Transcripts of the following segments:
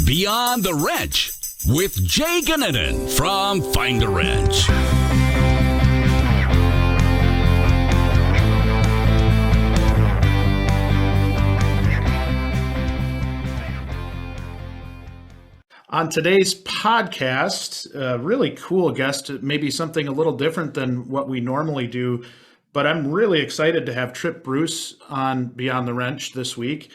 Beyond the Wrench with Jay Goninen from Find a Wrench. On today's podcast, a really cool guest, maybe something a little different than what we normally do, but I'm really excited to have Trip Bruce on Beyond the Wrench this week.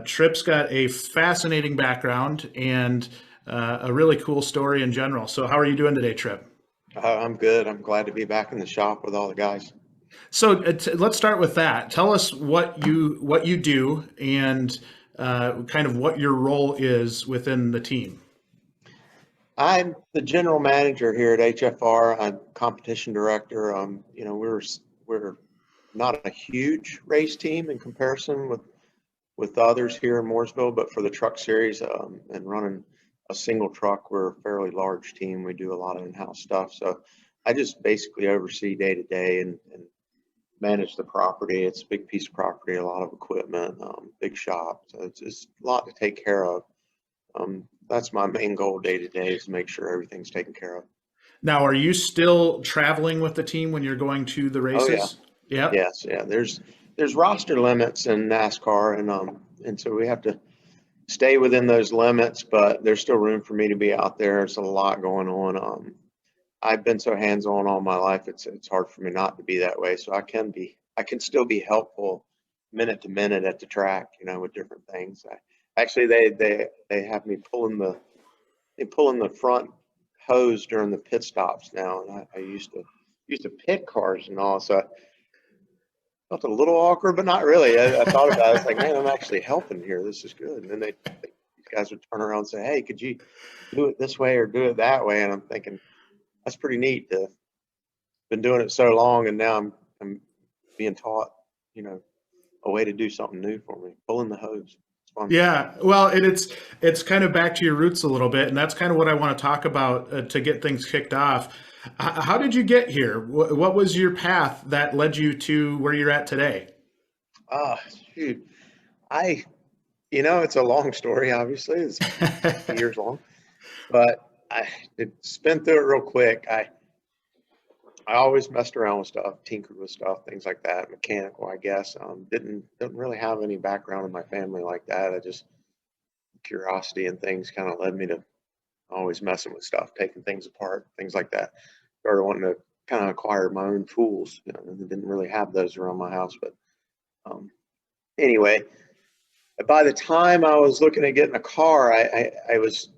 Trip's got a fascinating background and a really cool story in general. So how are you doing today, Trip? I'm good. I'm glad to be back in the shop with all the guys. So let's start with that. Tell us what you do and kind of what your role is within the team. I'm the general manager here at HFR. I'm competition director. We're not a huge race team in comparison with others here in Mooresville, but for the truck series and running a single truck, we're a fairly large team. We do a lot of in-house stuff. So I just basically oversee day to day and manage the property. It's a big piece of property, a lot of equipment, big shop. So it's a lot to take care of. That's my main goal day to day, is to make sure everything's taken care of. Now, are you still traveling with the team when you're going to the races? Oh, yeah. Yep. Yes. Yeah. There's roster limits in NASCAR, and so we have to stay within those limits, but there's still room for me to be out there. There's a lot going on. I've been so hands-on all my life. It's hard for me not to be that way. So I can still be helpful minute to minute at the track, with different things. Actually, they have me pulling the front hose during the pit stops now, and I used to pit cars and all, so I felt a little awkward, but not really. I thought about it. I was like, man, I'm actually helping here. This is good. And then these guys would turn around and say, hey, could you do it this way or do it that way? And I'm thinking, that's pretty neat. Been doing it so long, and now I'm being taught, a way to do something new for me, pulling the hose. Yeah, well, it's kind of back to your roots a little bit, and that's kind of what I want to talk about to get things kicked off. How did you get here? What was your path that led you to where you're at today? Shoot. It's a long story, obviously. It's years long, but I spin through it real quick. I always messed around with stuff, tinkered with stuff, things like that, mechanical, I guess. Didn't really have any background in my family like that. Curiosity and things kind of led me to always messing with stuff, taking things apart, things like that. Started wanting to kind of acquire my own tools. I didn't really have those around my house, but anyway, by the time I was looking at getting a car, I was,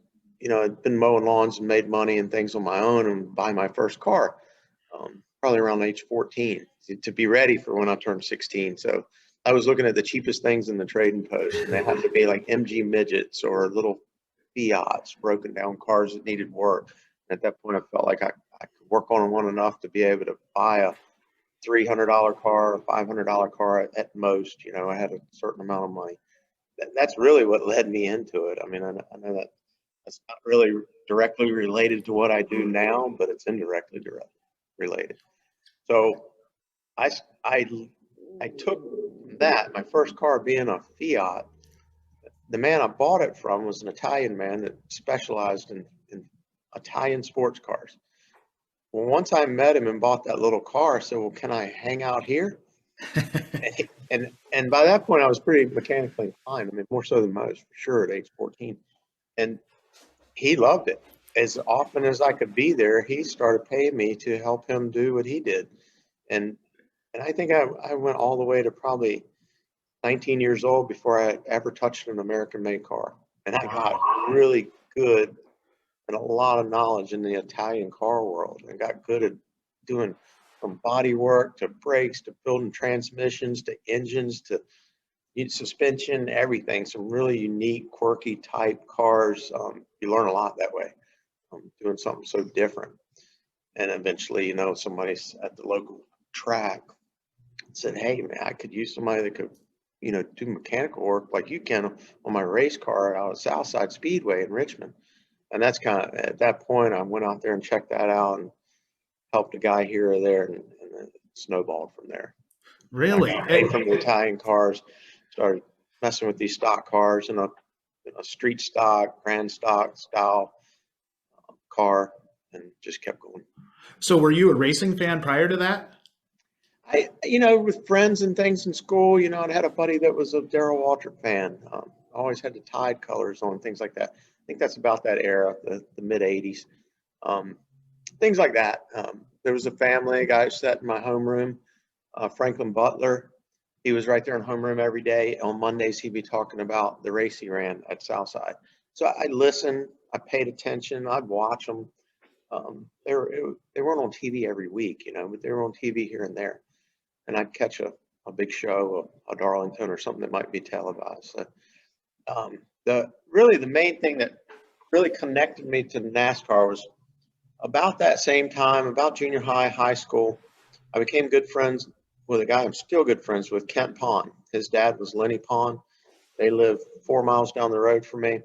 I'd been mowing lawns and made money and things on my own and buy my first car. Probably around age 14 to be ready for when I turned 16. So I was looking at the cheapest things in the trading post, and they had to be like MG midgets or little Fiats, broken down cars that needed work. And at that point, I felt like I could work on one enough to be able to buy a $300 car, a $500 car at most. I had a certain amount of money. That's really what led me into it. I mean, I know that that's not really directly related to what I do now, but it's indirectly related. So I took that, my first car being a Fiat. The man I bought it from was an Italian man that specialized in Italian sports cars. Well, once I met him and bought that little car, I said, well, can I hang out here? and by that point, I was pretty mechanically inclined. I mean, more so than most, for sure, at age 14. And he loved it. As often as I could be there, he started paying me to help him do what he did. And I think I went all the way to probably 19 years old before I ever touched an American-made car. And I got really good and a lot of knowledge in the Italian car world, and got good at doing from body work to brakes to building transmissions to engines to suspension, everything. Some really unique, quirky type cars. You learn a lot that way. Doing something so different. And eventually, somebody at the local track said, hey, man, I could use somebody that could, do mechanical work like you can on my race car out at Southside Speedway in Richmond. And that's kind of, at that point, I went out there and checked that out and helped a guy here or there, and it snowballed from there. Really? I got away from the Italian cars, started messing with these stock cars, and street stock, grand stock style car, and just kept going. So were you a racing fan prior to that? With friends and things in school, I had a buddy that was a Darrell Waltrip fan. Always had the Tide colors on, things like that. I think that's about that era, the mid 80s. Things like that. There was a family, a guy who sat in my homeroom, Franklin Butler. He was right there in homeroom every day. On Mondays, he'd be talking about the race he ran at Southside. So I listened, I paid attention, I'd watch them. They weren't on TV every week, but they were on TV here and there. And I'd catch a big show, a Darlington or something that might be televised. So, the main thing that really connected me to NASCAR was about that same time, about junior high, high school. I became good friends with a guy I'm still good friends with, Kent Pond. His dad was Lenny Pond. They live 4 miles down the road from me.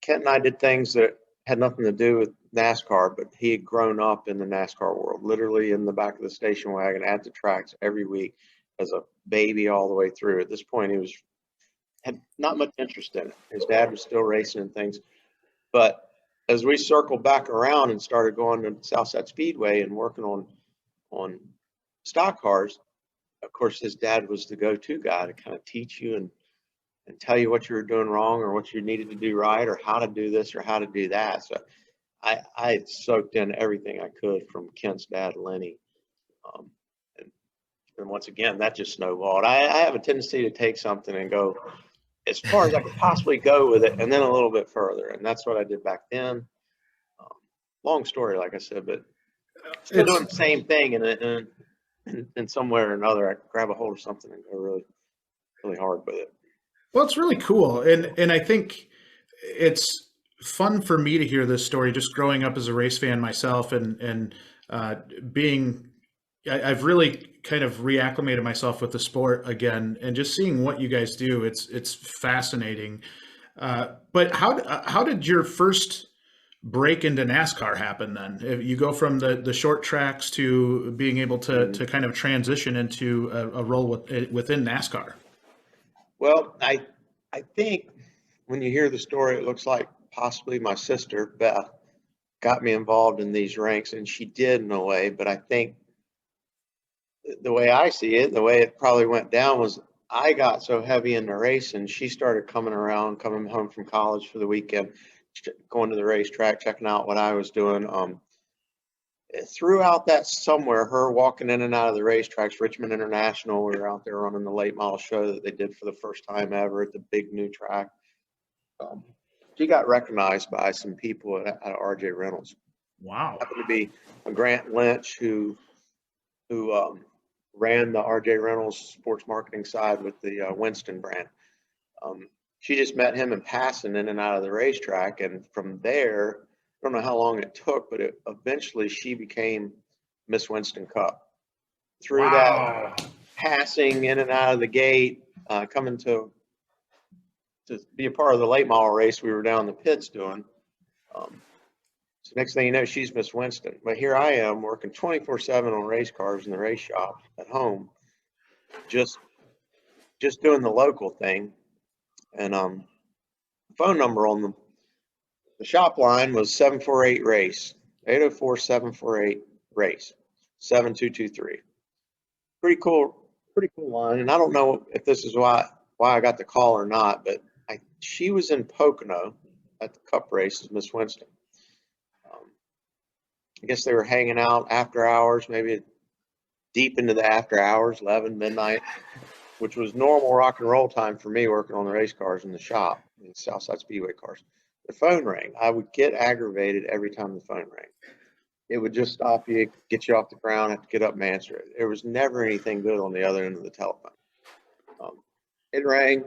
Kent and I did things that had nothing to do with NASCAR, but he had grown up in the NASCAR world, literally in the back of the station wagon at the tracks every week as a baby all the way through. At this point, he had not much interest in it. His dad was still racing and things. But as we circled back around and started going to Southside Speedway and working on stock cars, of course, his dad was the go-to guy to kind of teach you and tell you what you were doing wrong or what you needed to do right or how to do this or how to do that. So I soaked in everything I could from Kent's dad, Lenny. And once again, that just snowballed. I have a tendency to take something and go as far as I could possibly go with it and then a little bit further. And that's what I did back then. Long story, like I said, but still doing the same thing. And somewhere or another, I grab a hold of something and go really, really hard with it. Well, it's really cool. And I think it's fun for me to hear this story, just growing up as a race fan myself and I've really kind of reacclimated myself with the sport again, and just seeing what you guys do. It's fascinating. But how did your first break into NASCAR happen then? If you go from the short tracks to being able to kind of transition into a role within NASCAR? Well, I think when you hear the story, it looks like possibly my sister, Beth, got me involved in these ranks, and she did in a way, but I think the way I see it, the way it probably went down was I got so heavy into racing, she started coming home from college for the weekend, going to the racetrack, checking out what I was doing. Throughout that somewhere, her walking in and out of the racetracks, Richmond International, we were out there running the late model show that they did for the first time ever at the big new track. She got recognized by some people at RJ Reynolds. Wow. Happened to be a Grant Lynch who ran the RJ Reynolds sports marketing side with the Winston brand. She just met him in passing in and out of the racetrack, and from there, I don't know how long it took, but eventually she became Miss Winston Cup. Through that passing in and out of the gate, coming to be a part of the late model race we were down in the pits doing. So next thing you know, she's Miss Winston. But here I am working 24/7 on race cars in the race shop at home, just doing the local thing. And phone number on the shop line was 748 race, 804-748 race, 7223. Pretty cool line. And I don't know if this is why I got the call or not, but she was in Pocono at the Cup race as Miss Winston. I guess they were hanging out after hours, maybe deep into the after hours, 11, midnight, which was normal rock and roll time for me working on the race cars in the shop, the Southside Speedway cars. The phone rang. I would get aggravated every time the phone rang. It would just stop you, get you off the ground, have to get up and answer it. There was never anything good on the other end of the telephone. It rang,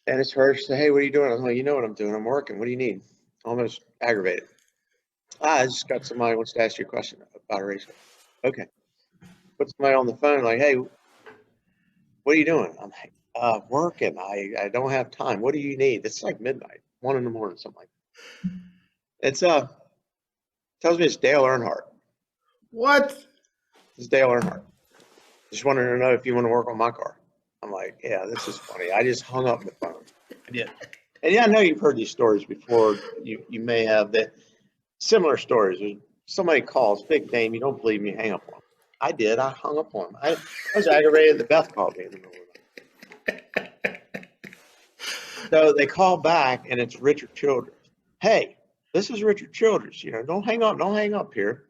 and it's her. She said, "Hey, what are you doing?" I was like, "You know what I'm doing. I'm working. What do you need?" Almost aggravated. I just got somebody who wants to ask you a question about a race car. Okay. Put somebody on the phone like, "Hey, what are you doing?" I'm like, "Working. I don't have time. What do you need?" It's like midnight, 1 a.m, something like that. It's tells me it's Dale Earnhardt. What? It's Dale Earnhardt. Just wanted to know if you want to work on my car. I'm like, "Yeah, this is funny." I just hung up the phone. I did. And yeah, I know you've heard these stories before. You may have that similar stories. Somebody calls, big name, you don't believe me, hang up on them. I did. I hung up on them. I was aggravated that Beth called me in the middle of the night. So they call back, and it's Richard Childress. Hey, this is Richard Childress. Don't hang up here.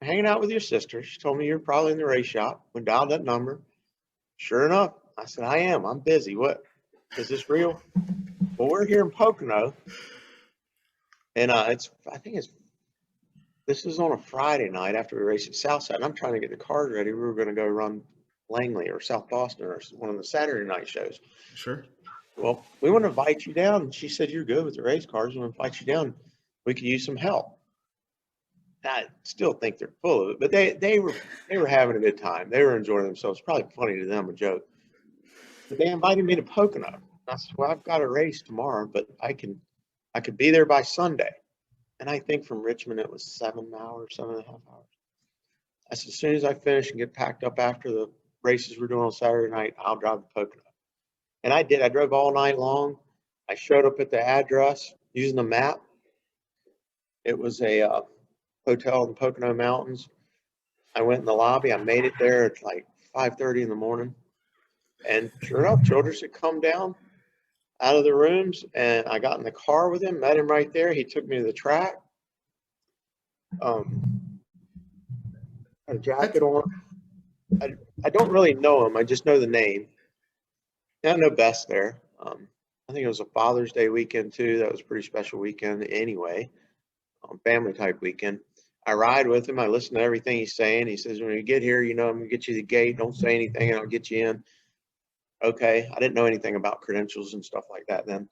I'm hanging out with your sister. She told me you're probably in the race shop. We dialed that number. Sure enough, I said, I am. I'm busy. What? Is this real? Well, we're here in Pocono, and this is on a Friday night after we raced at Southside. And I'm trying to get the cars ready. We were going to go run Langley or South Boston or one of the Saturday night shows. Sure. Well, we want to invite you down. And she said, you're good with the race cars. We want to invite you down. We could use some help. I still think they're full of it, but they were having a good time. They were enjoying themselves. Probably funny to them, a joke. But they invited me to Pocono. I said, well, I've got a race tomorrow, but I could be there by Sunday. And I think from Richmond, it was 7.5 hours. I said, as soon as I finish and get packed up after the races we're doing on Saturday night, I'll drive to Pocono. And I did. I drove all night long. I showed up at the address using the map. It was a hotel in the Pocono Mountains. I went in the lobby. I made it there at like 5:30 in the morning. And sure enough, Childress had come down out of the rooms, and I got in the car with him, met him right there. He took me to the track. Had a jacket on. I don't really know him. I just know the name. And I know Bess there. I think it was a Father's Day weekend too. That was a pretty special weekend anyway. Family type weekend. I ride with him. I listen to everything he's saying. He says, when you get here, I'm going to get you to the gate. Don't say anything and I'll get you in. Okay. I didn't know anything about credentials and stuff like that then.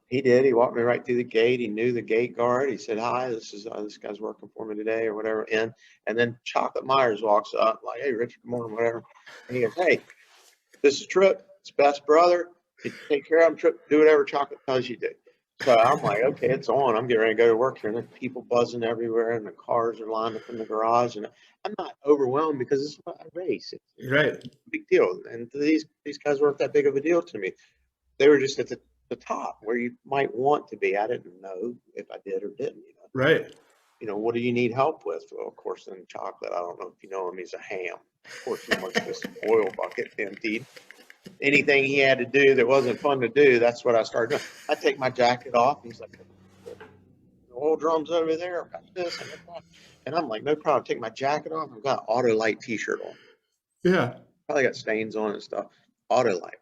He did. He walked me right through the gate. He knew the gate guard. He said, hi, this guy's working for me today or whatever. And then Chocolate Myers walks up like, hey, Richard, good morning, whatever. And he goes, hey, this is Trip. It's Beth's brother. You take care of him, Trip. Do whatever Chocolate tells you to do. So I'm like, okay, it's on. I'm getting ready to go to work here. And there's people buzzing everywhere, and the cars are lined up in the garage. And I'm not overwhelmed because it's what I race. It's Right. a big deal. And these guys weren't that big of a deal to me. They were just at the top where you might want to be. I didn't know if I did or didn't. Right. What do you need help with? Well, of course, then Chocolate. I don't know if you know him. He's a ham. Of course, he wants this oil bucket emptied. Anything he had to do that wasn't fun to do, that's what I started doing. I take my jacket off. He's like, the oil drum's over there. I've got this. And I'm like, no problem. Take my jacket off. I've got an Autolite t-shirt on. Yeah. Probably got stains on it and stuff. Autolite.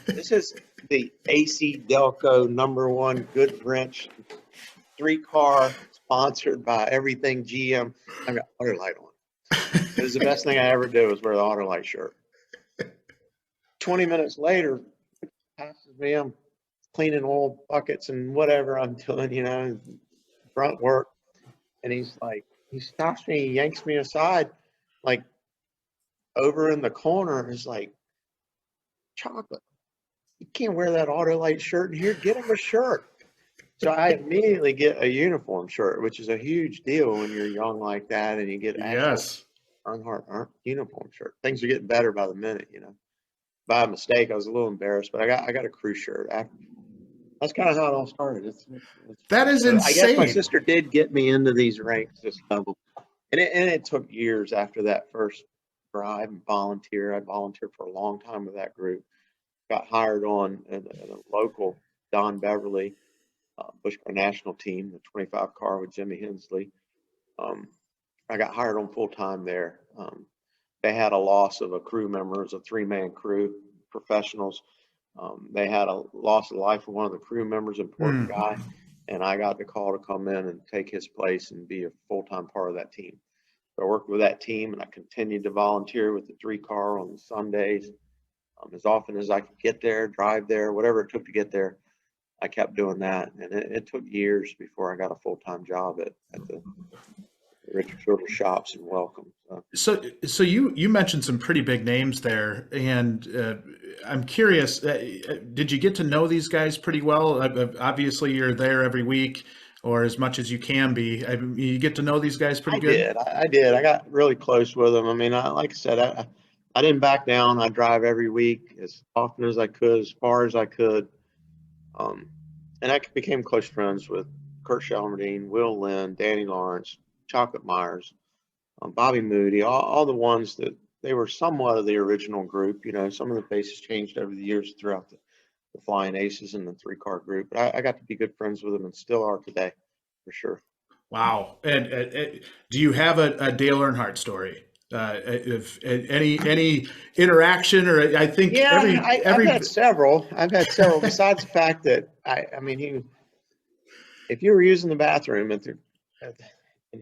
This is the AC Delco #1 good wrench 3-car sponsored by everything GM. I've got Autolite on. It was the best thing I ever did was wear the Autolite shirt. 20 minutes later, passes me. I'm cleaning oil buckets and whatever I'm doing, front work. And he stops me, he yanks me aside, like over in the corner is like, Chocolate, you can't wear that Autolite shirt in here. Get him a shirt. So I immediately get a uniform shirt, which is a huge deal when you're young like that and you get Yes. Earnhardt uniform shirt. Things are getting better by the minute, By mistake, I was a little embarrassed, but I got a crew shirt. That's kind of how it all started. That is insane. I guess my sister did get me into these ranks this level, and it took years after that first drive and volunteer. I volunteered for a long time with that group. Got hired on in a local Don Beverly Busch Car National team, the 25 car with Jimmy Hensley. I got hired on full time there. They had a loss of a crew member. It was a 3-man crew, professionals. They had a loss of life of one of the crew members, important guy, and I got the call to come in and take his place and be a full-time part of that team. So I worked with that team, and I continued to volunteer with the 3-car on Sundays. As often as I could get there, drive there, whatever it took to get there, I kept doing that. And it took years before I got a full-time job at the Richard Childress shops in Welcome. So you mentioned some pretty big names there, and I'm curious, did you get to know these guys pretty well? Obviously, you're there every week, or as much as you can be. You get to know these guys pretty good? I did. I got really close with them. I mean, like I said, I didn't back down. I drive every week as often as I could, as far as I could. And I became close friends with Kurt Shelmerdine, Will Lynn, Danny Lawrence, Chocolate Myers, Bobby Moody, all the ones that they were somewhat of the original group. You know, some of the faces changed over the years throughout the Flying Aces and the 3-car group. But I got to be good friends with them and still are today, for sure. Wow. And do you have a Dale Earnhardt story? If any interaction, or I think Yeah, I've every had several. Besides the fact that I mean, if you were using the bathroom and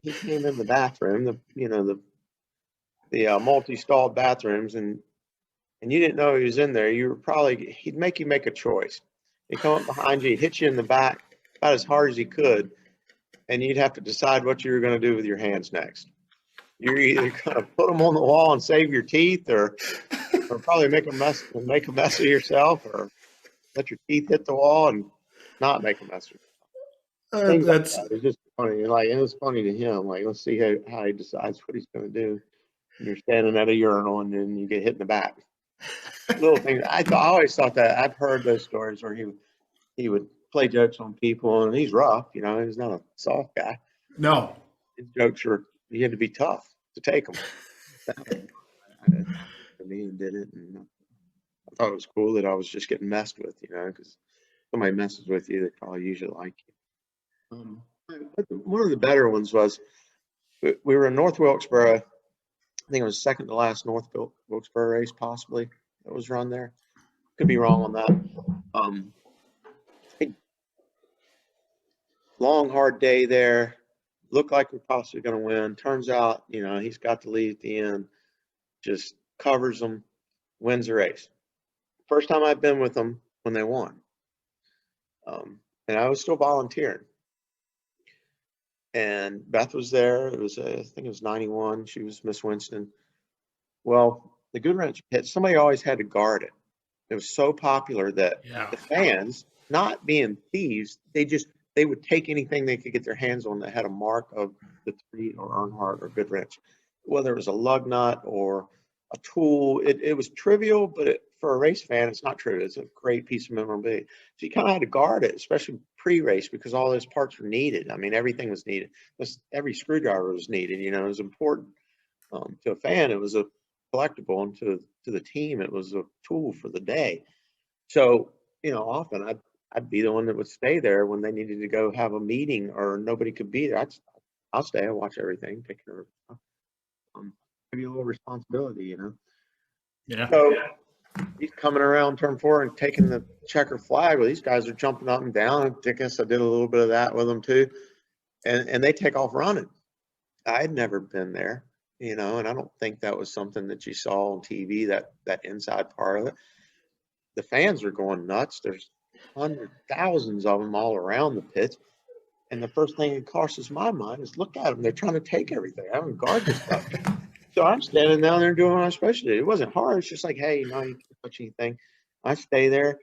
he came in the bathroom, the multi-stalled bathrooms, and you didn't know he was in there, he'd make you make a choice. He'd come up behind you, he'd hit you in the back about as hard as he could, and you'd have to decide what you were going to do with your hands next. You're either going to put them on the wall and save your teeth, or probably make a mess of yourself, or let your teeth hit the wall and not make a mess of yourself. Things like that's that. It's just funny. Like, it was funny to him. Like, let's see how he decides what he's going to do. And you're standing at a urinal and then you get hit in the back. Little things. I always thought that. I've heard those stories where he would play jokes on people, and he's rough. You know, he's not a soft guy. no. His jokes you had to be tough to take them. I mean, he did it, and I thought it was cool that I was just getting messed with. You know, because somebody messes with you, they probably usually like you. But one of the better ones was we were in North Wilkesboro. I think it was second to last North Wilkesboro race, possibly, that was run there. Could be wrong on that. Long, hard day there. Looked like we're possibly going to win. Turns out, you know, he's got the lead at the end. Just covers them, wins the race. First time I've been with them when they won. And I was still volunteering. And Beth was there. It was, I think it was 91. She was Miss Winston. Well, the Good Wrench pit, somebody always had to guard it. It was so popular that the fans, not being thieves, they would take anything they could get their hands on that had a mark of the 3 or Earnhardt or Good Wrench. Whether it was a lug nut or a tool, it was trivial, but for a race fan, it's not trivial. It's a great piece of memorabilia. So you kind of had to guard it, especially pre-race, because all those parts were needed. I mean, everything was needed. Every screwdriver was needed. You know, it was important. To a fan, it was a collectible, and to the team, it was a tool for the day. So, you know, often I'd be the one that would stay there when they needed to go have a meeting or nobody could be there. I'll stay and watch everything, take care of stuff. Give you a little responsibility, you know. Yeah. So he's coming around turn 4 and taking the checker flag. Well, these guys are jumping up and down. I guess I did a little bit of that with them too. And they take off running. I'd never been there, you know, and I don't think that was something that you saw on TV, that inside part of it. The fans are going nuts. There's hundreds, thousands of them all around the pits. And the first thing that crosses my mind is, look at them. They're trying to take everything. I haven't guarded this stuff. So I'm standing down there doing what I'm supposed to do. It wasn't hard. It's just like, hey, you know, you can't touch anything. I stay there.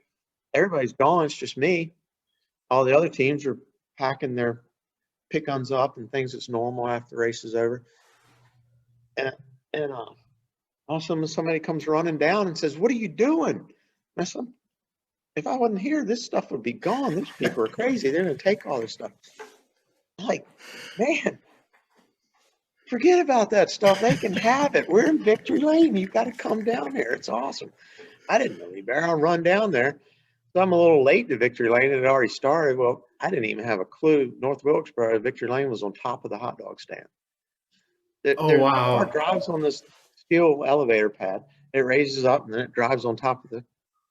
Everybody's gone. It's just me. All the other teams are packing their pick guns up and things that's normal after the race is over. And all of a sudden somebody comes running down and says, "What are you doing?" And I said, if I wasn't here, this stuff would be gone. These people are crazy. They're going to take all this stuff. I'm like, man, forget about that stuff. They can have it. We're in Victory Lane. You've got to come down here. It's awesome. I didn't know any better. I'll run down there. So I'm a little late to Victory Lane. It had already started. Well, I didn't even have a clue. North Wilkesboro, Victory Lane was on top of the hot dog stand. Wow. Our drives on this steel elevator pad. It raises up and then it drives on top of the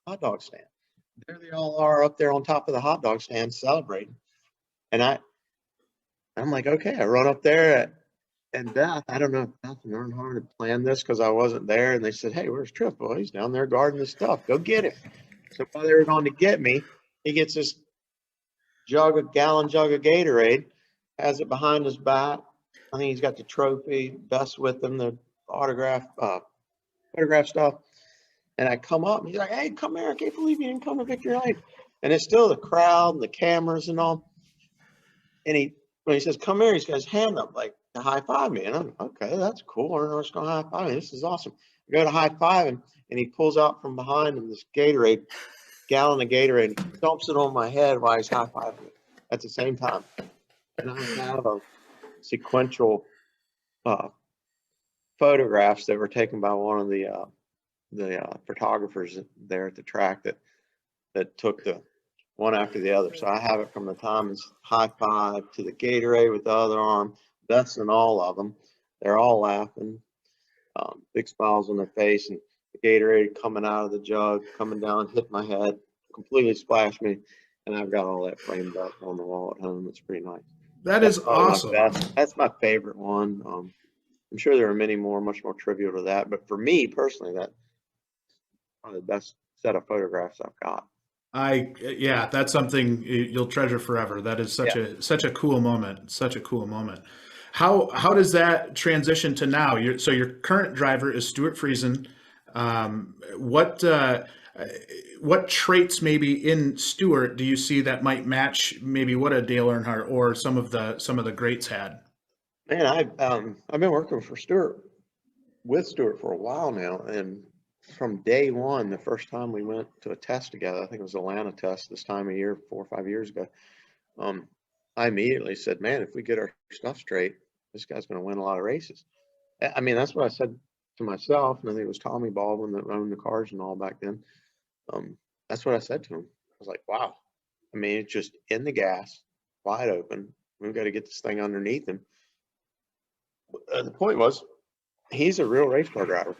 hot dog stand. There they all are up there on top of the hot dog stand celebrating. And I'm like, okay, I run up there and Beth, I don't know if Beth and Earnhardt had planned this because I wasn't there. And they said, hey, where's Tripp? Well, he's down there guarding the stuff. Go get him. So while they were going to get me, he gets this gallon jug of Gatorade, has it behind his back. I think he's got the trophy, Beth's with him, the photograph stuff. And I come up and he's like, hey, come here. I can't believe you didn't come to Victory Lane. And it's still the crowd and the cameras and all. And when he says, come here, he's got his hand up like to high five me. And I'm okay, that's cool. Earnhardt's going to high five me. This is awesome. I go to high five him and he pulls out from behind him this Gatorade gallon of Gatorade and dumps it on my head while he's high-fiving me at the same time. And I have a sequential photographs that were taken by one of the photographers there at the track that took the one after the other. So I have it from the time it's high five to the Gatorade with the other arm, besting all of them. They're all laughing, big smiles on their face, and the Gatorade coming out of the jug, coming down, hit my head, completely splashed me, and I've got all that framed up on the wall at home. It's pretty nice. That is awesome. That's my favorite one. I'm sure there are many more, much more trivial to that, but for me personally, that's probably the best set of photographs I've got. Yeah, that's something you'll treasure forever. That is such a cool moment. Such a cool moment. How does that transition to now? So your current driver is Stuart Friesen. What traits maybe in Stuart do you see that might match maybe what a Dale Earnhardt or some of the greats had? Man, I've been working with Stuart for a while now, and from day one, the first time we went to a test together, I think it was Atlanta test this time of year, 4 or 5 years ago. I immediately said, "Man, if we get our stuff straight, this guy's going to win a lot of races." I mean, that's what I said to myself, and I think it was Tommy Baldwin that owned the cars and all back then. That's what I said to him. I was like, "Wow." I mean, it's just in the gas, wide open. We've got to get this thing underneath him. The point was, he's a real race car driver.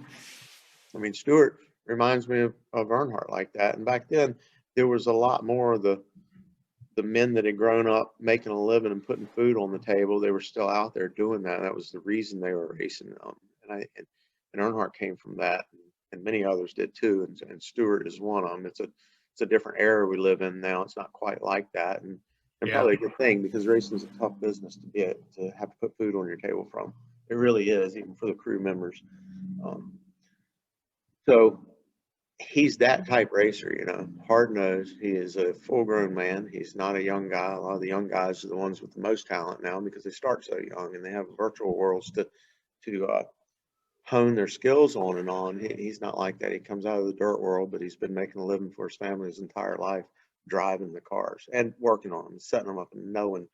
I mean, Stuart reminds me of Earnhardt like that. And back then, there was a lot more of the men that had grown up making a living and putting food on the table. They were still out there doing that. That was the reason they were racing. And Earnhardt came from that, and many others did too. And Stuart is one of them. It's a different era we live in now. It's not quite like that, and probably a good thing, because racing is a tough business to have to put food on your table from. It really is, even for the crew members. So he's that type racer, hard-nosed. He is a full-grown man. He's not a young guy. A lot of the young guys are the ones with the most talent now because they start so young and they have virtual worlds to hone their skills on and on. He's not like that. He comes out of the dirt world, but he's been making a living for his family his entire life, driving the cars and working on them, setting them up and knowing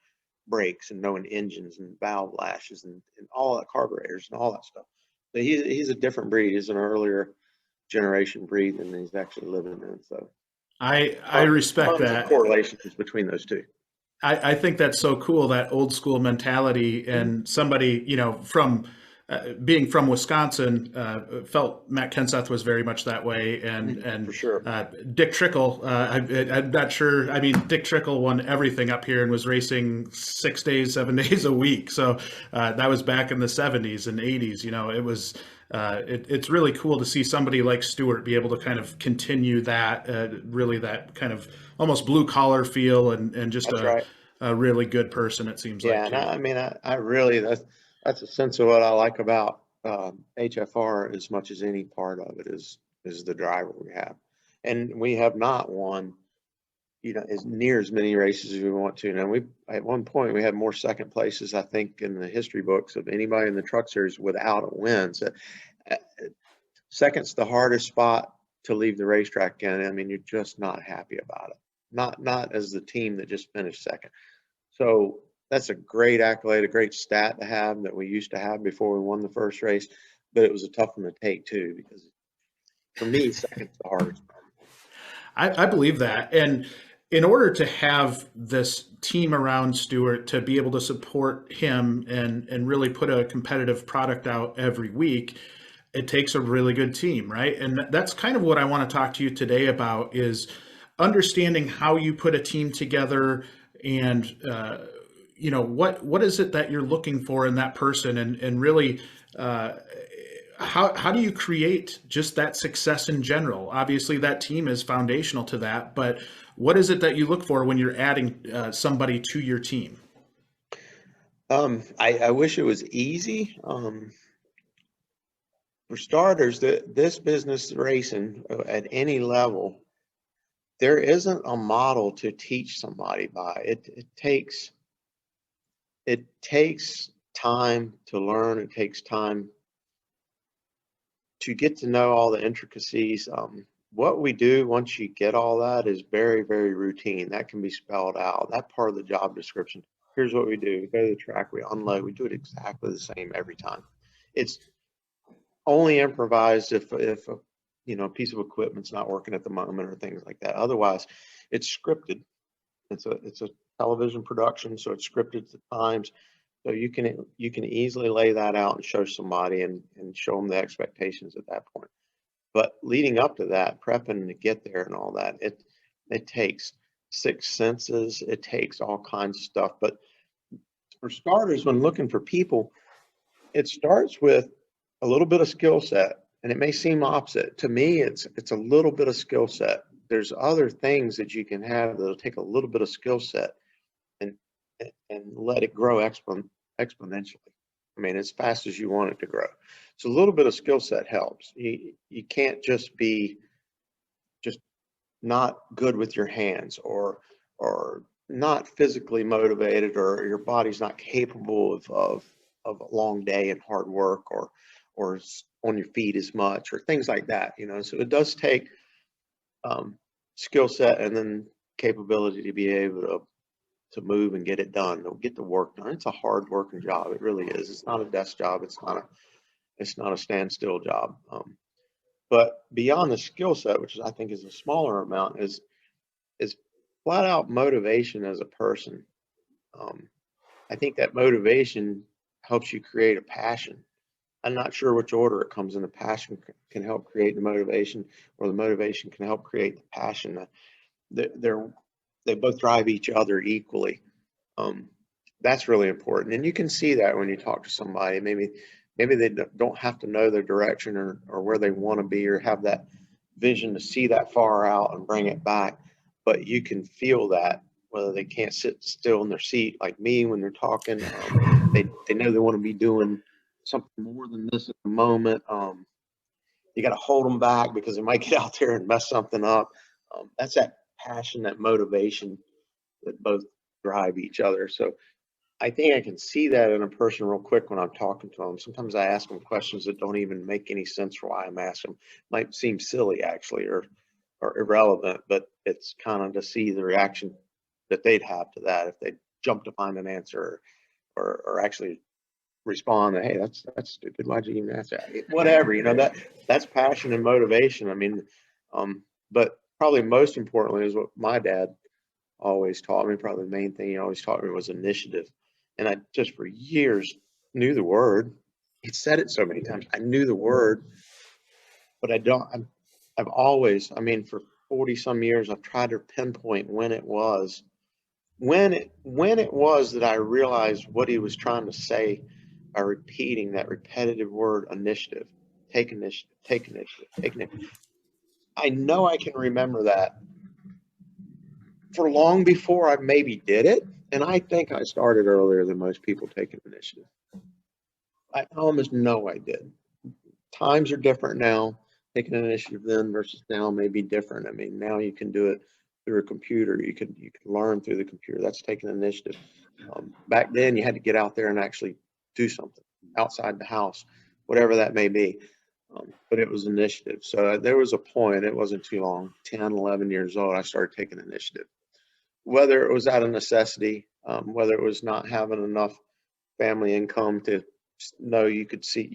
brakes and knowing engines and valve lashes and all that, carburetors and all that stuff. So he's a different breed. He's an earlier generation breed than he's actually living in. So I respect that. Correlations between those two. I think that's so cool, that old school mentality, and somebody, from being from Wisconsin, felt Matt Kenseth was very much that way, and for sure. Dick Trickle. I'm not sure. I mean, Dick Trickle won everything up here and was racing 6 days, 7 days a week. So that was back in the 70s and 80s. It was. It's really cool to see somebody like Stuart be able to kind of continue that, really that kind of almost blue collar feel, and just a really good person, it seems like. Yeah, and I mean, I really, that's a sense of what I like about HFR as much as any part of it is the driver we have. And we have not won, as near as many races as we want to. Now, at one point, we had more second places, I think, in the history books of anybody in the Truck Series without a win. So, second's the hardest spot to leave the racetrack in. I mean, you're just not happy about it. Not as the team that just finished second. So that's a great accolade, a great stat to have that we used to have before we won the first race. But it was a tough one to take too, because for me, second's the hardest. I believe that. And in order to have this team around Stuart to be able to support him and really put a competitive product out every week, it takes a really good team, right? And that's kind of what I want to talk to you today about, is understanding how you put a team together, and what is it that you're looking for in that person, and really how do you create just that success in general? Obviously, that team is foundational to that, but what is it that you look for when you're adding somebody to your team? I wish it was easy. For starters, this business racing at any level, there isn't a model to teach somebody by. It takes time to learn. It takes time to get to know all the intricacies. what we do once you get all that is very, very routine. That can be spelled out. That part of the job description. Here's what we do. We go to the track, we unload, we do it exactly the same every time. It's only improvised if a a piece of equipment's not working at the moment or things like that. Otherwise, it's scripted. It's a television production, so it's scripted to times. So you can easily lay that out and show somebody and show them the expectations at that point. But leading up to that, prepping to get there and all that, it takes six senses, it takes all kinds of stuff. But for starters, when looking for people, it starts with a little bit of skill set. And it may seem opposite. To me, it's a little bit of skill set. There's other things that you can have that'll take a little bit of skill set and let it grow exponentially. I mean, as fast as you want it to grow. So a little bit of skill set helps. You can't just be not good with your hands or not physically motivated, or your body's not capable of a long day and hard work, or on your feet as much, or things like that. So it does take skill set and then capability to be able to move and get it done, to get the work done. It's a hard working job. It really is. It's not a desk job. It's not a standstill job. But beyond the skill set, which I think is a smaller amount, is flat out motivation as a person. I think that motivation helps you create a passion. I'm not sure which order it comes in. The passion can help create the motivation, or the motivation can help create the passion. They both drive each other equally. That's really important, and you can see that when you talk to somebody. Maybe they don't have to know their direction or where they want to be, or have that vision to see that far out and bring it back, but you can feel that, whether they can't sit still in their seat like me when they're talking. They know they want to be doing something more than this at the moment. You got to hold them back because they might get out there and mess something up. That's that passion, that motivation that both drive each other. So I think I can see that in a person real quick when I'm talking to them. Sometimes I ask them questions that don't even make any sense for why I'm asking them. Might seem silly actually, or irrelevant, but it's kind of to see the reaction that they'd have to that if they jump to find an answer, or actually respond that, hey, that's stupid. Why'd you even ask that? Whatever, that's passion and motivation. I mean, but probably most importantly is what my dad always taught me. Probably the main thing he always taught me was initiative. And I just for years knew the word. He said it so many times. I knew the word, but I've always, I mean, for 40 some years, I've tried to pinpoint when it was that I realized what he was trying to say by repeating that repetitive word, initiative. Take initiative, take initiative, take initiative. I know I can remember that for long before I maybe did it. And I think I started earlier than most people taking initiative. I almost know I did. Times are different now. Taking an initiative then versus now may be different. I mean, now you can do it through a computer. You can learn through the computer. That's taking initiative. Back then, you had to get out there and actually do something outside the house, whatever that may be. But it was initiative. So there was a point, it wasn't too long, 10, 11 years old, I started taking initiative. Whether it was out of necessity, whether it was not having enough family income to know you could see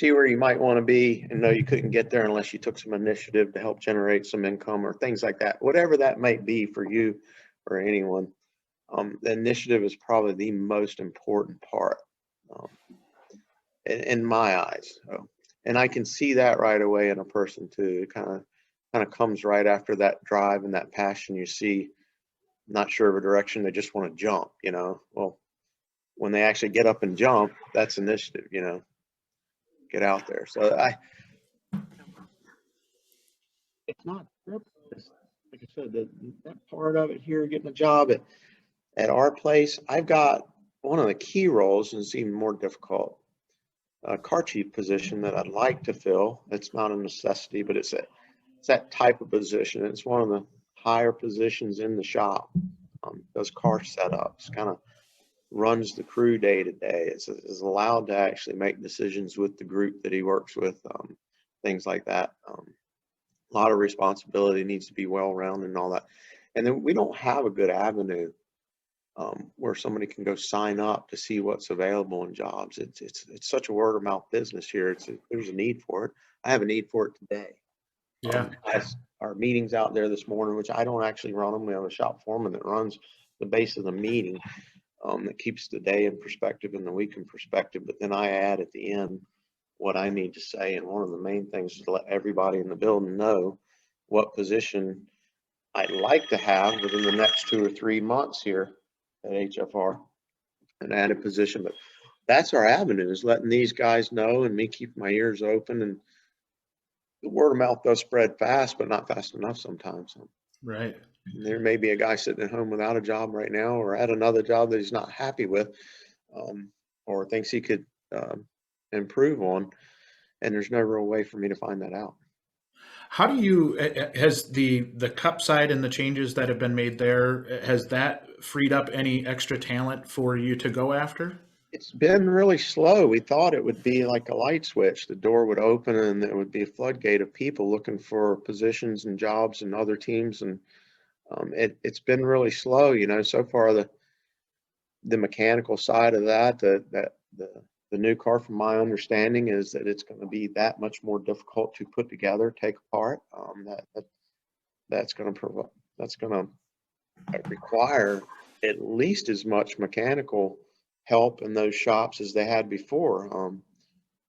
where you might want to be and know you couldn't get there unless you took some initiative to help generate some income or things like that. Whatever that might be for you or anyone, the initiative is probably the most important part in my eyes. So, and I can see that right away in a person too. It kind of comes right after that drive and that passion. You see, not sure of a direction, they just want to jump, well, when they actually get up and jump, that's initiative, get out there. So it's not, like I said, that part of it here, getting a job at our place, I've got one of the key roles, and it's even more difficult, car chief position that I'd like to fill. It's not a necessity, but it's that type of position. It's one of the higher positions in the shop. Does car setups, kind of runs the crew day to day. Is allowed to actually make decisions with the group that he works with, things like that. A lot of responsibility, needs to be well-rounded and all that. And then we don't have a good avenue where somebody can go sign up to see what's available in jobs. It's such a word-of-mouth business here. There's a need for it. I have a need for it today. Yeah. Our meetings out there this morning, which I don't actually run them. We have a shop foreman that runs the base of the meeting, that keeps the day in perspective and the week in perspective. But then I add at the end what I need to say. And one of the main things is to let everybody in the building know what position I'd like to have within the next 2 or 3 months here at HFR, an added position. But that's our avenue, is letting these guys know and me keep my ears open. And the word of mouth does spread fast, but not fast enough sometimes. Right. There may be a guy sitting at home without a job right now, or at another job that he's not happy with, or thinks he could improve on, and there's no real way for me to find that out. How do you, has the cup side and the changes that have been made there, has that freed up any extra talent for you to go after? It's been really slow. We thought it would be like a light switch. The door would open and there would be a floodgate of people looking for positions and jobs and other teams. And it's been really slow. So far the mechanical side of that, the new car, from my understanding, is that it's going to be that much more difficult to put together, take apart. That's going to require at least as much mechanical help in those shops as they had before.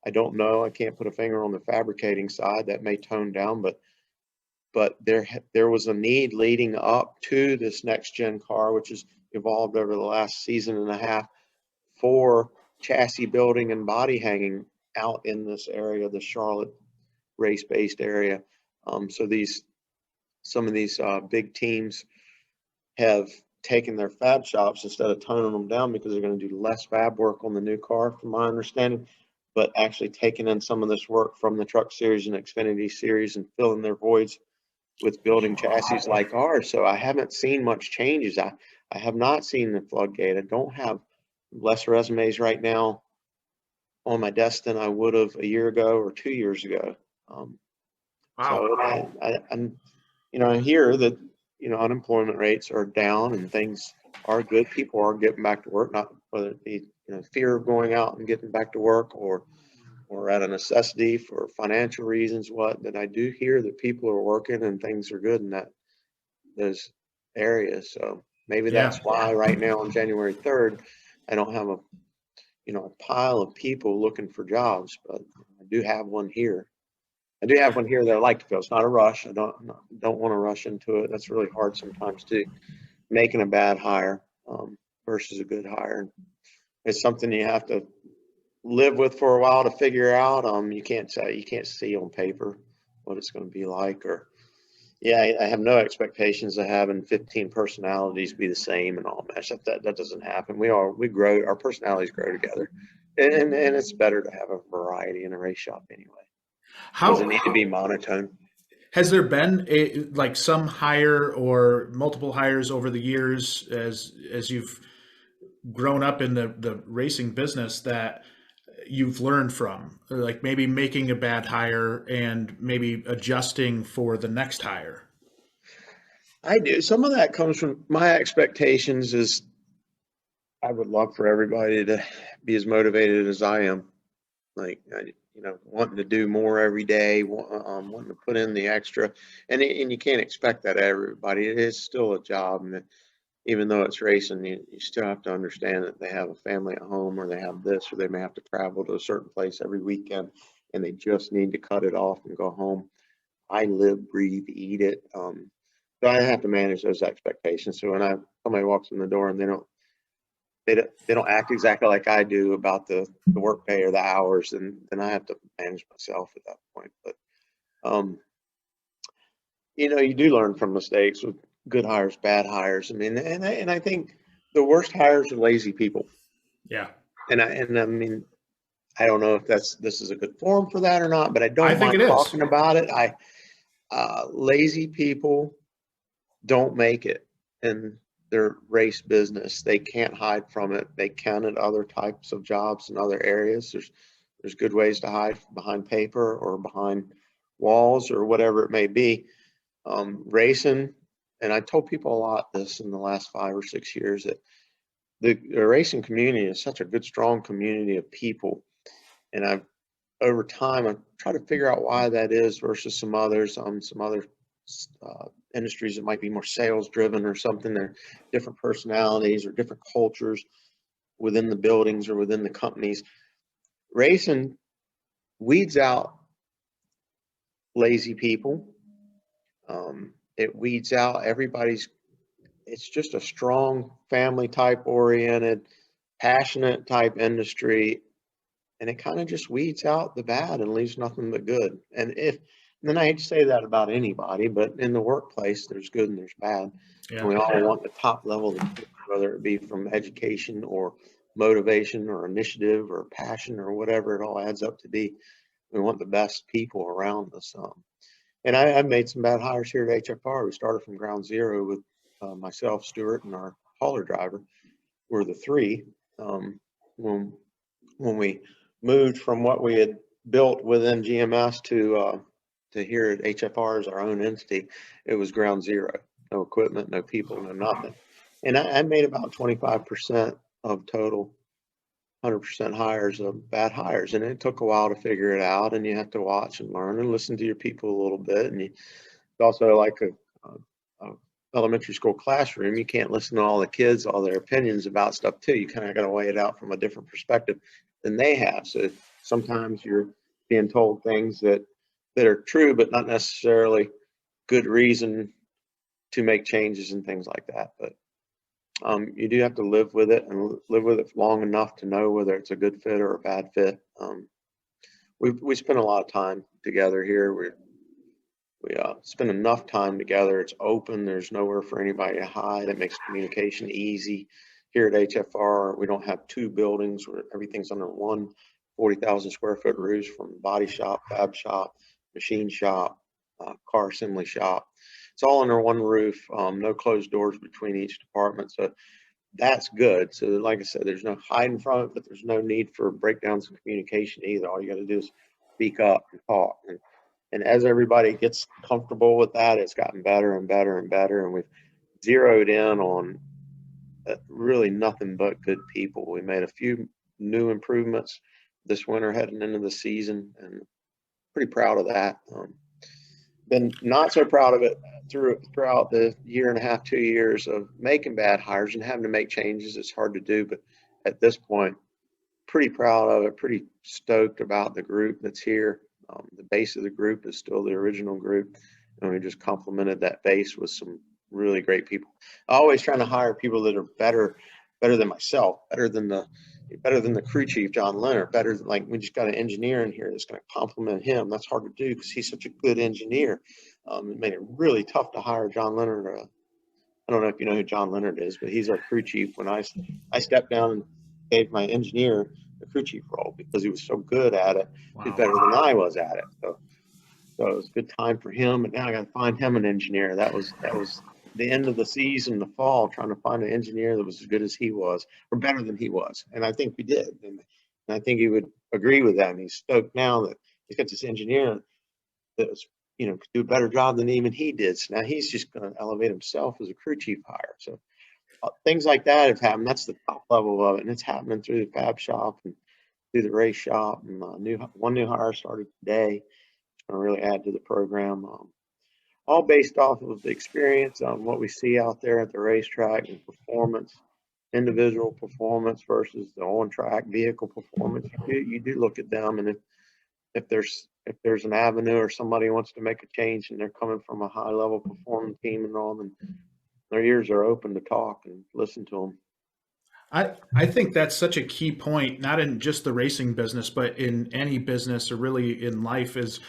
I don't know. I can't put a finger on the fabricating side. That may tone down, but there was a need leading up to this next gen car, which has evolved over the last season and a half, for chassis building and body hanging out in this area, the Charlotte race-based area. So some of these big teams have taken their fab shops, instead of toning them down because they're going to do less fab work on the new car, from my understanding, but actually taking in some of this work from the Truck Series and Xfinity Series and filling their voids with building chassis like ours. So I haven't seen much changes. I have not seen the floodgate. I don't have less resumes right now on my desk than I would have a year ago or 2 years ago. Wow. So I hear that unemployment rates are down and things are good. People are getting back to work, not whether it be fear of going out and getting back to work, or out of necessity for financial reasons. That I do hear that people are working and things are good in those areas. So maybe that's why right now on January 3rd, I don't have a pile of people looking for jobs, but I do have one here. That I like to fill. It's not a rush. I don't want to rush into it. That's really hard sometimes too, making a bad hire versus a good hire. It's something you have to live with for a while to figure out. You can't see on paper what it's going to be like. Or I have no expectations of having 15 personalities be the same and all that. That doesn't happen. We grow, our personalities grow together, and it's better to have a variety in a race shop anyway. Doesn't need to be monotone. Has there been some hire or multiple hires over the years as you've grown up in the racing business that you've learned from, like maybe making a bad hire and maybe adjusting for the next hire? I do. Some of that comes from my expectations. Is I would love for everybody to be as motivated as I am. Wanting to do more every day, wanting to put in the extra, and you can't expect that of everybody. It is still a job, and even though it's racing, you still have to understand that they have a family at home, or they have this, or they may have to travel to a certain place every weekend, and they just need to cut it off and go home. I live, breathe, eat it. So I have to manage those expectations. So when somebody walks in the door and they don't act exactly like I do about the work day or the hours, and then I have to manage myself at that point. But you do learn from mistakes with good hires, bad hires. I mean, and I think the worst hires are lazy people. Yeah. And I mean, I don't know if this is a good forum for that or not, but I don't mind talking about it. Lazy people don't make it in their race business. They can't hide from it. They can at other types of jobs and other areas. There's good ways to hide behind paper or behind walls or whatever it may be. Racing, and I told people a lot this in the last 5 or 6 years, that the racing community is such a good, strong community of people. And over time, I try to figure out why that is versus some others, some other industries that might be more sales driven or something. They're different personalities or different cultures within the buildings or within the companies. Racing weeds out lazy people. It weeds out everybody's. It's just a strong family type oriented, passionate type industry, and it kind of just weeds out the bad and leaves nothing but good. And then I hate to say that about anybody, but in the workplace, there's good and there's bad. Yeah. And we all want the top level, whether it be from education or motivation or initiative or passion or whatever it all adds up to be. We want the best people around us. And I've made some bad hires here at HFR. We started from ground zero with myself, Stuart, and our hauler driver. We're the three. When we moved from what we had built within GMS to here at HFR as our own entity, it was ground zero. No equipment, no people, no nothing. And I made about 25% of total 100% hires of bad hires. And it took a while to figure it out, and you have to watch and learn and listen to your people a little bit. And it's also like a elementary school classroom. You can't listen to all the kids, all their opinions about stuff too. You kind of got to weigh it out from a different perspective than they have. So sometimes you're being told things that are true, but not necessarily good reason to make changes and things like that. But you do have to live with it and live with it long enough to know whether it's a good fit or a bad fit. We spend a lot of time together here. We spend enough time together. It's open. There's nowhere for anybody to hide. It makes communication easy. Here at HFR, we don't have two buildings where everything's under one 40,000 square foot roof, from body shop, fab shop, machine shop, car assembly shop. It's all under one roof, no closed doors between each department. So that's good. So like I said, there's no hiding from it, but there's no need for breakdowns in communication either. All you got to do is speak up and talk. And as everybody gets comfortable with that, it's gotten better and better and better. And we've zeroed in on really nothing but good people. We made a few new improvements this winter heading into the season, and pretty proud of that. Been not so proud of it throughout the year and a half, 2 years of making bad hires and having to make changes. It's hard to do, but at this point, pretty proud of it, pretty stoked about the group that's here. The base of the group is still the original group, and we just complemented that base with some really great people. Always trying to hire people that are better than myself, better than the crew chief, John Leonard, better than, like, we just got an engineer in here that's going to complement him. That's hard to do because he's such a good engineer. It made it really tough to hire John Leonard. I don't know if you know who John Leonard is, but he's our crew chief. When I stepped down and gave my engineer the crew chief role because he was so good at it. Wow. He's better than I was at it. So it was a good time for him. And now I got to find him an engineer. That was the end of the season, the fall, trying to find an engineer that was as good as he was or better than he was. And I think we did. And I think he would agree with that. And he's stoked now that he's got this engineer that was, could do a better job than even he did. So now he's just going to elevate himself as a crew chief hire. So things like that have happened. That's the top level of it. And it's happening through the fab shop and through the race shop. And one new hire started today. It's going to really add to the program. All based off of the experience on what we see out there at the racetrack and performance, individual performance versus the on-track vehicle performance. You do look at them, and if there's an avenue or somebody wants to make a change and they're coming from a high-level performing team and all, then their ears are open to talk and listen to them. I think that's such a key point, not in just the racing business, but in any business or really in life, is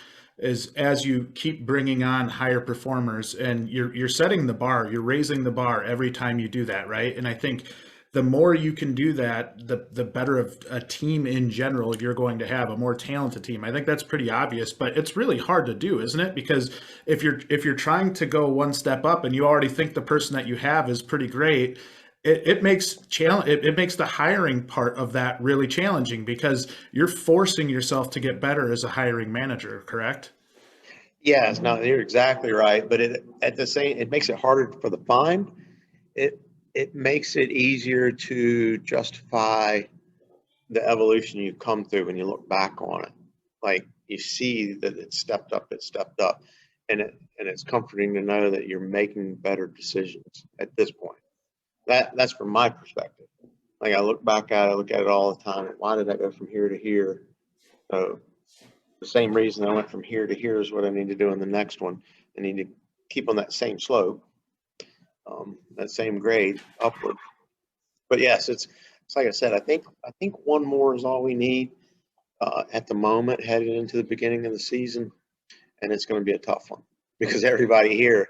as you keep bringing on higher performers and you're setting the bar, you're raising the bar every time you do that, right? And I think the more you can do that, the better of a team in general you're going to have, a more talented team. I think that's pretty obvious, but it's really hard to do, isn't it? Because if you're trying to go one step up and you already think the person that you have is pretty great, it makes the hiring part of that really challenging because you're forcing yourself to get better as a hiring manager, correct? Yes, no, you're exactly right. But it makes it harder for the fine. It makes it easier to justify the evolution you've come through when you look back on it. Like you see that it's stepped up, and it's comforting to know that you're making better decisions at this point. That's from my perspective. Like I look back at it, I look at it all the time. Why did I go from here to here? So the same reason I went from here to here is what I need to do in the next one. I need to keep on that same slope, that same grade upward. But yes, it's like I said. I think one more is all we need at the moment, headed into the beginning of the season, and it's going to be a tough one because everybody here.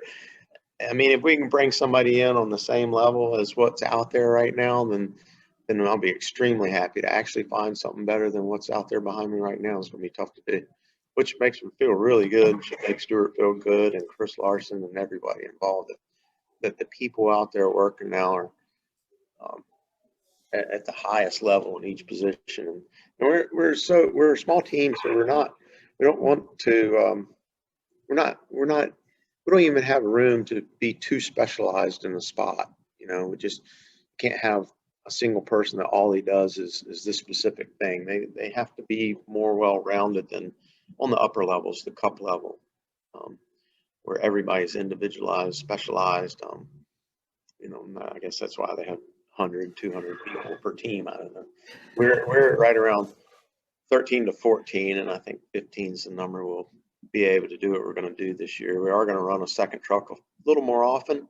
I mean, if we can bring somebody in on the same level as what's out there right now, then I'll be extremely happy. To actually find something better than what's out there behind me right now is going to be tough to do, which makes me feel really good. Should make Stuart feel good, and Chris Larson and everybody involved. That the people out there working now are um, at the highest level in each position. And we're a small team, so we don't want to we're not we don't even have room to be too specialized in a spot. We just can't have a single person that all he does is this specific thing. They have to be more well rounded than on the upper levels, the cup level, where everybody's individualized, specialized. I guess that's why they have 100, 200 people per team. I don't know. We're right around 13 to 14, and I think 15 is the number we'll be able to do what we're going to do this year. We are going to run a second truck a little more often.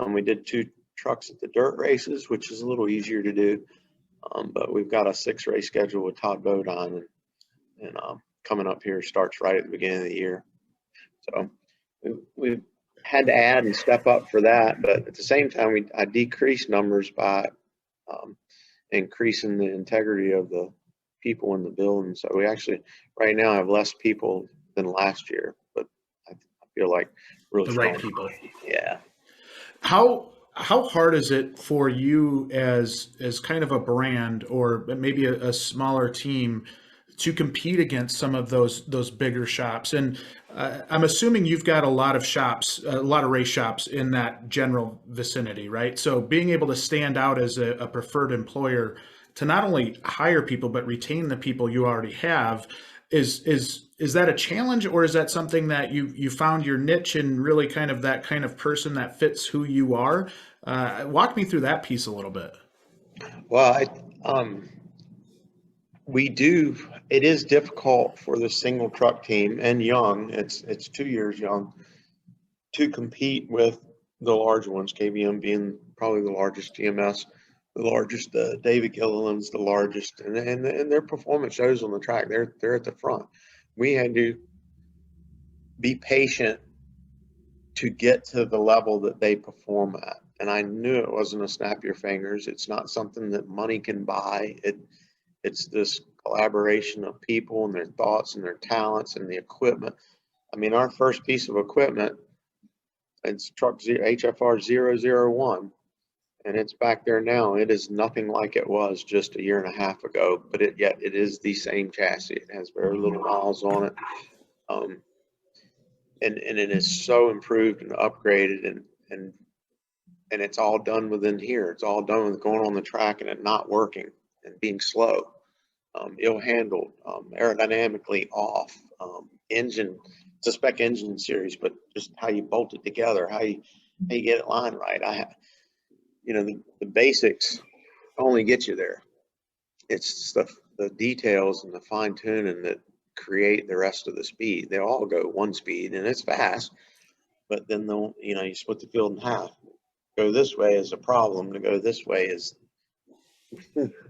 We did 2 trucks at the dirt races, which is a little easier to do. But we've got a 6-race schedule with Todd Bodine, and coming up here starts right at the beginning of the year. So we've had to add and step up for that, but at the same time, I decreased numbers by increasing the integrity of the people in the building. So we actually right now have less people than last year, but I feel like really The strong right people. Yeah. How hard is it for you as kind of a brand or maybe a smaller team to compete against some of those bigger shops? And I'm assuming you've got a lot of shops, a lot of race shops in that general vicinity, right? So being able to stand out as a preferred employer to not only hire people but retain the people you already have is that a challenge, or is that something that you found your niche and really kind of that kind of person that fits who you are? Walk me through that piece a little bit. Well, we do. It is difficult for the single truck team and young. It's 2 years young to compete with the large ones. KBM being probably the largest, TMS, the largest. David Gilliland's the largest, and their performance shows on the track. They're at the front. We had to be patient to get to the level that they perform at. And I knew it wasn't a snap your fingers. It's not something that money can buy. It's this collaboration of people and their thoughts and their talents and the equipment. I mean, our first piece of equipment, it's truck HFR 001, and it's back there now. It is nothing like it was just a year and a half ago, but yet it is the same chassis. It has very little miles on it. And it is so improved and upgraded, and it's all done within here. It's all done with going on the track and it not working and being slow, ill-handled, aerodynamically off, engine. It's a spec engine series, but just how you bolt it together, how you get it lined right. The basics only get you there. It's the details and the fine tuning that create the rest of the speed. They all go one speed and it's fast, but then you split the field in half. Go this way is a problem. To go this way is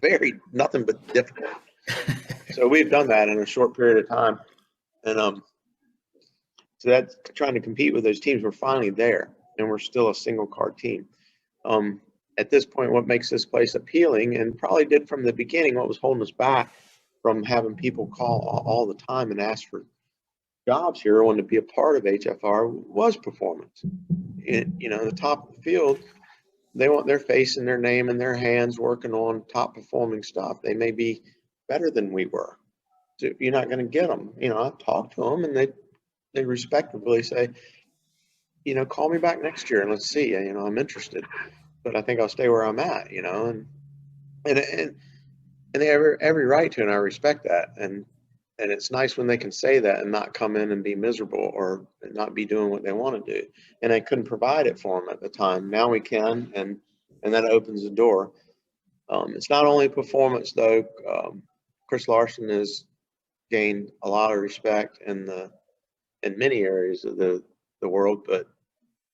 very nothing but difficult. So we've done that in a short period of time, and so that's trying to compete with those teams. We're finally there, and we're still a single car team. At this point, what makes this place appealing, and probably did from the beginning, what was holding us back from having people call all the time and ask for jobs here or want to be a part of HFR, was performance. The top of the field, they want their face and their name and their hands working on top performing stuff. They may be better than we were. So you're not going to get them. I've talked to them and they respectfully say, call me back next year and let's see, I'm interested, but I think I'll stay where I'm at, and they have every right to, and I respect that. And it's nice when they can say that and not come in and be miserable or not be doing what they want to do. And I couldn't provide it for them at the time. Now we can, and that opens the door. It's not only performance though. Chris Larson has gained a lot of respect in many areas of the world, but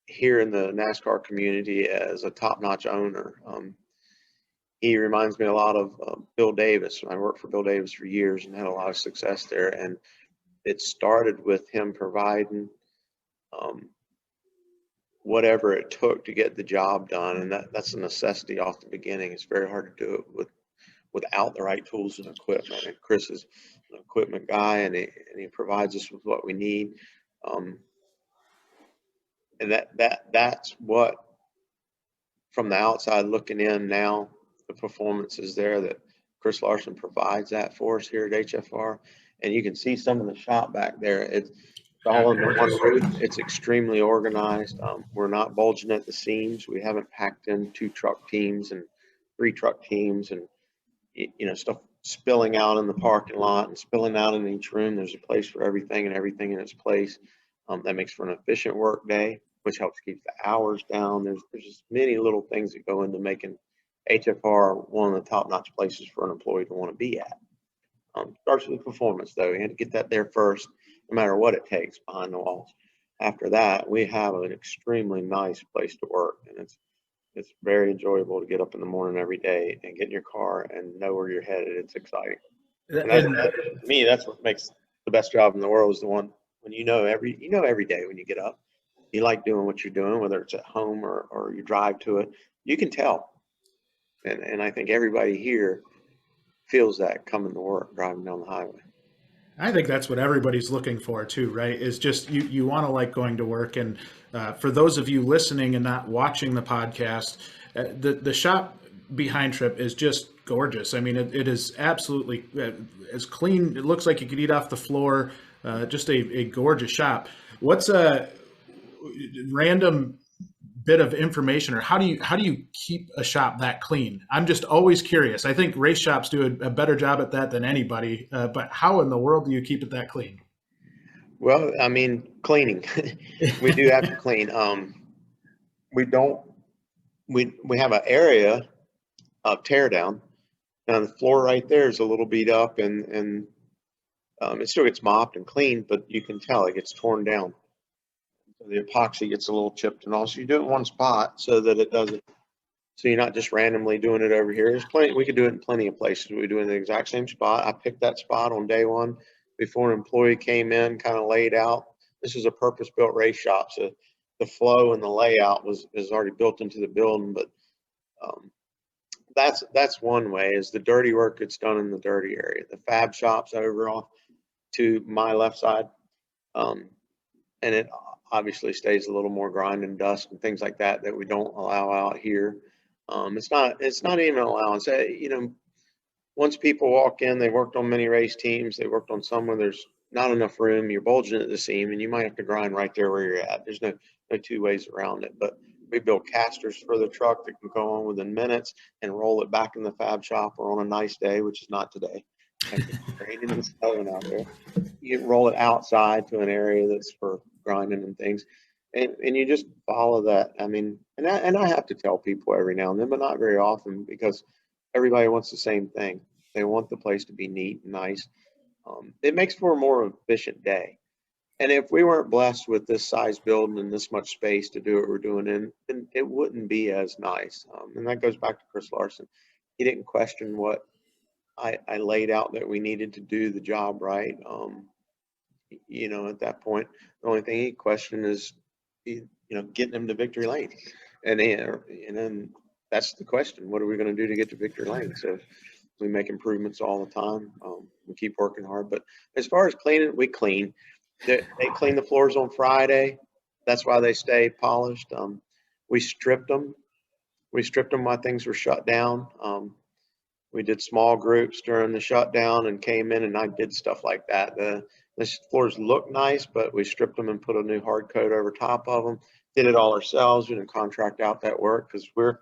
here in the NASCAR community as a top-notch owner. He reminds me a lot of Bill Davis. I worked for Bill Davis for years and had a lot of success there. And it started with him providing whatever it took to get the job done. And that's a necessity off the beginning. It's very hard to do it without the right tools and equipment. And Chris is an equipment guy, and he provides us with what we need. And that's what, from the outside looking in now, the performance is there that Chris Larson provides that for us here at HFR. And you can see some of the shop back there. It's all under one roof. It's extremely organized. We're not bulging at the seams. We haven't packed in 2 truck teams and 3 truck teams and, stuff spilling out in the parking lot and spilling out in each room. There's a place for everything and everything in its place. That makes for an efficient work day, which helps keep the hours down. There's just many little things that go into making HFR one of the top-notch places for an employee to want to be at. Starts with performance, though. You have to get that there first, no matter what it takes behind the walls. After that, we have an extremely nice place to work, and it's very enjoyable to get up in the morning every day and get in your car and know where you're headed. It's exciting. And to me, that's what makes the best job in the world, is the one when every day when you get up, you like doing what you're doing, whether it's at home or you drive to it. You can tell. And I think everybody here feels that coming to work, driving down the highway. I think that's what everybody's looking for too, right? Is just you want to like going to work. And for those of you listening and not watching the podcast, the shop behind Trip is just gorgeous. I mean, it is absolutely as clean. It looks like you could eat off the floor. Just a gorgeous shop. What's a random bit of information, or how do you keep a shop that clean? I'm just always curious. I think race shops do a better job at that than anybody, but how in the world do you keep it that clean? Well, I mean, cleaning. We do have to clean. We have an area of tear down. Now the floor right there is a little beat up, and it still gets mopped and cleaned, but you can tell it gets torn down. The epoxy gets a little chipped and all. So you do it in one spot so that it doesn't, so you're not just randomly doing it over here. There's plenty, we could do it in plenty of places. We do it in the exact same spot. I picked that spot on day one before an employee came in, kind of laid out. This is a purpose-built race shop, so the flow and the layout is already built into the building. But that's one way, is the dirty work gets done in the dirty area. The fab shop's over off to my left side, and it obviously stays a little more grind and dust and things like that we don't allow out here. It's not even an allowance. Once people walk in, they worked on many race teams, they worked on some where there's not enough room, you're bulging at the seam, and you might have to grind right there where you're at. There's no 2 ways around it. But we build casters for the truck that can go on within minutes and roll it back in the fab shop, or on a nice day, which is not today, it's raining and snowing out there, you can roll it outside to an area that's for grinding and things, and you just follow that. I mean, and I have to tell people every now and then, but not very often, because everybody wants the same thing. They want the place to be neat and nice. It makes for a more efficient day. And if we weren't blessed with this size building and this much space to do what we're doing in, then it wouldn't be as nice. And that goes back to Chris Larson. He didn't question what I laid out that we needed to do the job right. At that point, the only thing he questioned is, getting them to victory lane. And then that's the question. What are we going to do to get to victory lane? So we make improvements all the time. We keep working hard. But as far as cleaning, we clean. They clean the floors on Friday. That's why they stay polished. We stripped them. We stripped them while things were shut down. We did small groups during the shutdown and came in, and I did stuff like that. The The floors look nice, but we stripped them and put a new hard coat over top of them. Did it all ourselves. We didn't contract out that work because we're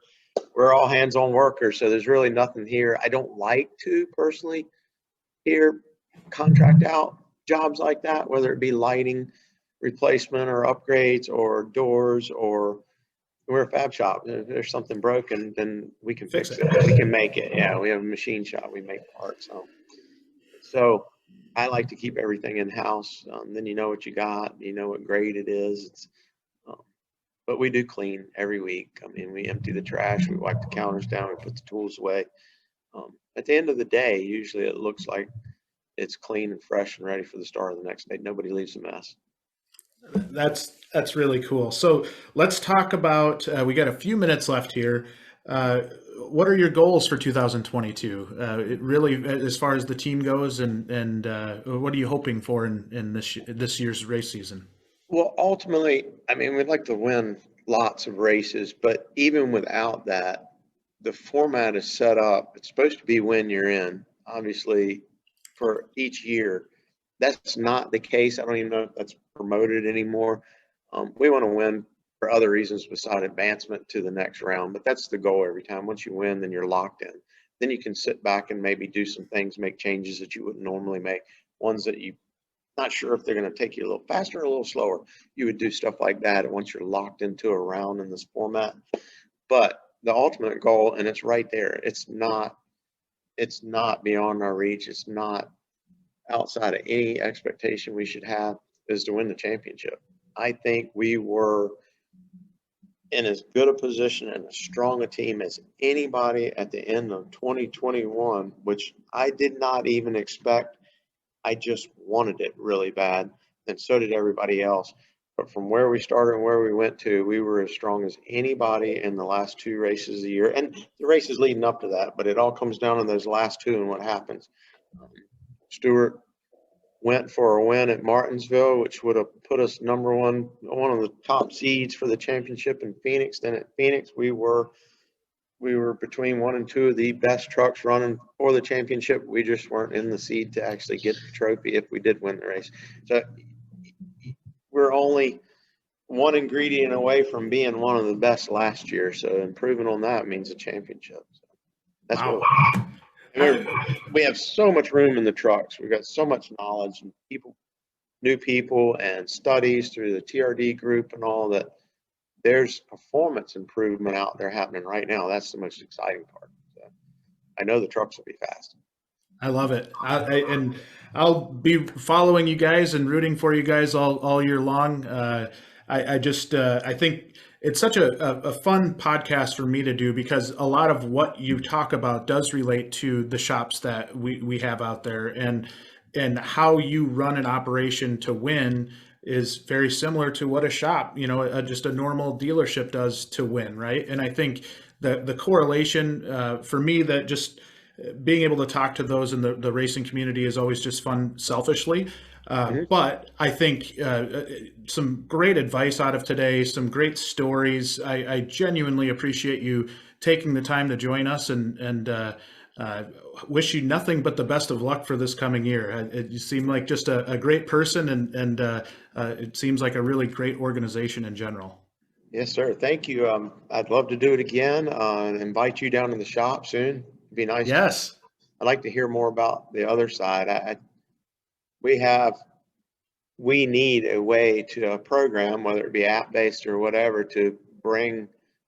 all hands-on workers. So there's really nothing here. I don't like to personally here contract out jobs like that, whether it be lighting replacement or upgrades or doors, or we're a fab shop. If there's something broken, then we can fix it. We can make it. Yeah, we have a machine shop. We make parts. So I like to keep everything in-house. Then you know what you got. You know what grade it is. But we do clean every week. I mean, we empty the trash. We wipe the counters down. We put the tools away. At the end of the day, usually it looks like it's clean and fresh and ready for the start of the next day. Nobody leaves a mess. That's really cool. So let's talk about, we got a few minutes left here. What are your goals for 2022? It really, as far as the team goes, and what are you hoping for in this year's race season? Well, ultimately, I mean, we'd like to win lots of races, but even without that, the format is set up. It's supposed to be when you're in, obviously, for each year. That's not the case. I don't even know if that's promoted anymore. We want to win for other reasons besides advancement to the next round, but that's the goal every time. Once you win, then you're locked in. Then you can sit back and maybe do some things, make changes that you wouldn't normally make, ones that you're not sure if they're going to take you a little faster or a little slower. You would do stuff like that. And once you're locked into a round in this format, but the ultimate goal, and it's right there, it's not beyond our reach. It's not outside of any expectation we should have, is to win the championship. I think we were in as good a position and as strong a team as anybody at the end of 2021, which I did not even expect. I just wanted it really bad, and so did everybody else. But from where we started and where we went to, we were as strong as anybody in the last two races of the year, and the races leading up to that. But it all comes down to those last two and what happens. Stuart went for a win at Martinsville, which would have put us number one of the top seeds for the championship in Phoenix. Then at Phoenix, we were between one and two of the best trucks running for the championship. We just weren't in the seed to actually get the trophy if we did win the race. So we're only one ingredient away from being one of the best last year. So improving on that means a championship. So that's wow. We have so much room in the trucks. We've got so much knowledge and new people and studies through the TRD group and all that. There's performance improvement out there happening right now. That's the most exciting part. So I know the trucks will be fast. I love it. And I'll be following you guys and rooting for you guys all year long. I think it's such a fun podcast for me to do, because a lot of what you talk about does relate to the shops that we have out there, and how you run an operation to win is very similar to what a shop, just a normal dealership does to win, right? And I think the correlation for me, that just being able to talk to those in the racing community is always just fun selfishly. But I think some great advice out of today, some great stories. I genuinely appreciate you taking the time to join us, and wish you nothing but the best of luck for this coming year. You seem like just a great person, and it seems like a really great organization in general. Yes, sir. Thank you. I'd love to do it again and invite you down to the shop soon. It'd be nice. Yes. I'd like to hear more about the other side. We need a way to a program, whether it be app-based or whatever, to bring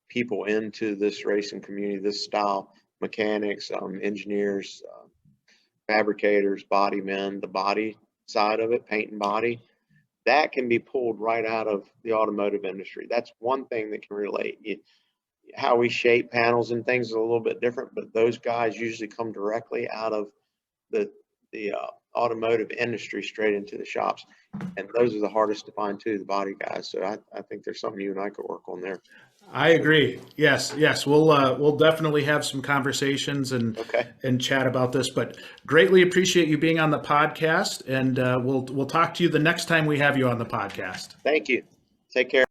people into this racing community, this style, mechanics, engineers, fabricators, body men, the body side of it, paint and body. That can be pulled right out of the automotive industry. That's one thing that can relate. How we shape panels and things is a little bit different, but those guys usually come directly out of the automotive industry straight into the shops, and those are the hardest to find too, the body guys. So I think there's something you and I could work on there. I agree. Yes. We'll definitely have some conversations and chat about this. But greatly appreciate you being on the podcast, and we'll talk to you the next time we have you on the podcast. Thank you. Take care.